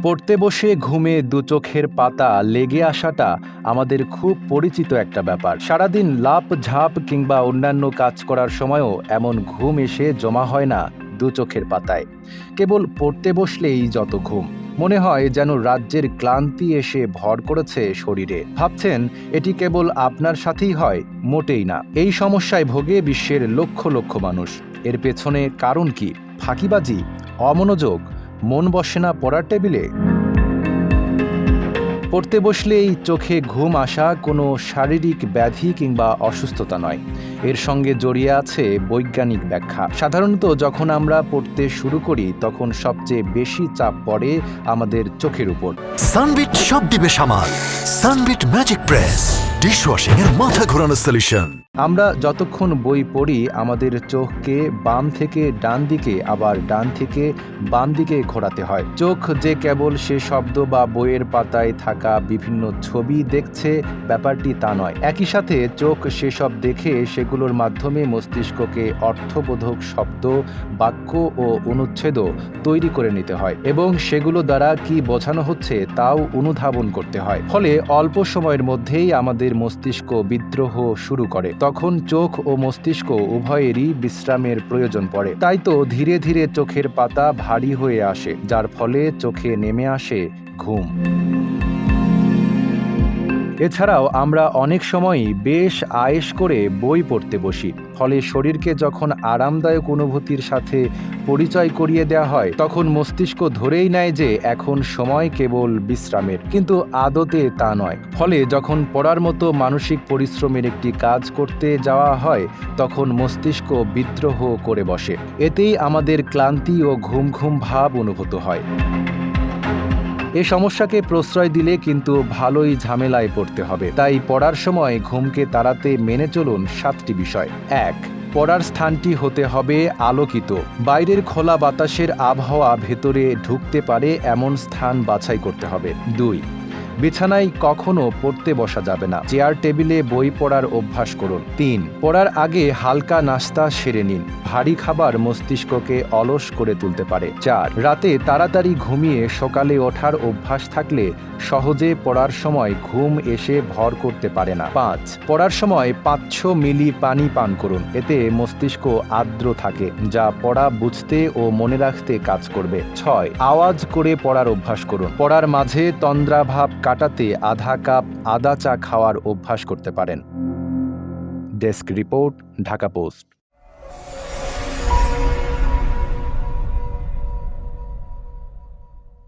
পড়তে বসে ঘুমে দু চোখের পাতা লেগে আসাটা আমাদের খুব পরিচিত একটা ব্যাপার। সারাদিন লাপ ঝাপ কিংবা অন্যান্য কাজ করার সময়ও এমন ঘুম এসে জমা হয় না দু চোখের পাতায়। কেবল পড়তে বসলেই যত ঘুম, মনে হয় যেন রাজ্যের ক্লান্তি এসে ভর করেছে শরীরে। ভাবছেন এটি কেবল আপনার সাথেই হয়? মোটেই না। এই সমস্যায় ভোগে বিশ্বের লক্ষ লক্ষ মানুষ। এর পেছনে কারণ কি? ফাঁকিবাজি, অমনোযোগ, মন বসে না পড়ার টেবিলে? পড়তে বসলেই চোখে ঘুম আসা কোনো শারীরিক ব্যাধি কিংবা অসুস্থতা নয়, এর সঙ্গে জড়িয়ে আছে বৈজ্ঞানিক ব্যাখ্যা। সাধারণত যখন আমরা পড়তে শুরু করি তখন সবচেয়ে বেশি চাপ পড়ে আমাদের চোখের উপর। সানবিট সব দিবে সামাল। সানবিট ম্যাজিক প্রেস ডিশওয়াশিং এর মাথা ঘোরানো সলিউশন। আমরা যতক্ষণ বই পড়ি আমাদের চোখকে বাম থেকে ডান দিকে আবার ডান থেকে বাম দিকে ঘোরাতে হয়। চোখ যে কেবল সে শব্দ বা বইয়ের পাতায় থাকা বিভিন্ন ছবি দেখছে, ব্যাপারটি তা নয়। একই সাথে চোখ সেসব দেখে সেগুলোর মাধ্যমে মস্তিষ্ককে অর্থবোধক শব্দ, বাক্য ও অনুচ্ছেদও তৈরি করে নিতে হয় এবং সেগুলো দ্বারা কি বোঝানো হচ্ছে তাও অনুধাবন করতে হয়। ফলে অল্প সময়ের মধ্যেই আমাদের মস্তিষ্ক বিদ্রোহ শুরু করে। তখন চোখ ও মস্তিষ্ক উভয়েরই বিশ্রামের প্রয়োজন পড়ে। তাই তো ধীরে ধীরে চোখের পাতা ভারী হয়ে আসে, যার ফলে চোখে নেমে আসে ঘুম। এছাড়াও আমরা অনেক সময়ই বেশ আয়েশ করে বই পড়তে বসি। ফলে শরীরকে যখন আরামদায়ক অনুভূতির সাথে পরিচয় করিয়ে দেওয়া হয় তখন মস্তিষ্ক ধরেই নেয় যে এখন সময় কেবল বিশ্রামের, কিন্তু আদতে তা নয়। ফলে যখন পড়ার মতো মানসিক পরিশ্রমের একটি কাজ করতে যাওয়া হয় তখন মস্তিষ্ক বিদ্রোহ করে বসে। এতেই আমাদের ক্লান্তি ও ঘুম ঘুম ভাব অনুভূত হয়। এ সমস্যাকে প্রশ্রয় দিলে কিন্তু ভালোই ঝামেলায় পড়তে হবে। তাই পড়ার সময় ঘুমকে তাড়াতে মেনে চলুন 7টি বিষয়। 1. পড়ার স্থানটি হতে হবে আলোকিত। বাইরের খোলা বাতাসের আবহাওয়া ভেতরে ঢুকতে পারে এমন স্থান বাছাই করতে হবে। 2. বিছানায় কখনো পড়তে বসা যাবে না। চেয়ার টেবিলে বই পড়ার অভ্যাস করুন। 3. পড়ার আগে হালকা নাস্তা সেরে নিন। ভারী খাবার মস্তিষ্ককে অলস করে তুলতে পারে। 4. রাতে তাড়াতাড়ি ঘুমিয়ে সকালে ওঠার অভ্যাস থাকলে সহজে পড়ার সময় ঘুম এসে ভর করতে পারে না। 5. পড়ার সময় 500 মিলি পানি পান করুন। এতে মস্তিষ্ক আর্দ্র থাকে, যা পড়া বুঝতে ও মনে রাখতে কাজ করবে। 6. আওয়াজ করে পড়ার অভ্যাস করুন। পড়ার মাঝে তন্দ্রাভাব কাটাতে আধা কাপ আদা চা খাওয়ার অভ্যাস করতে পারেন। Desk report, Dhaka post.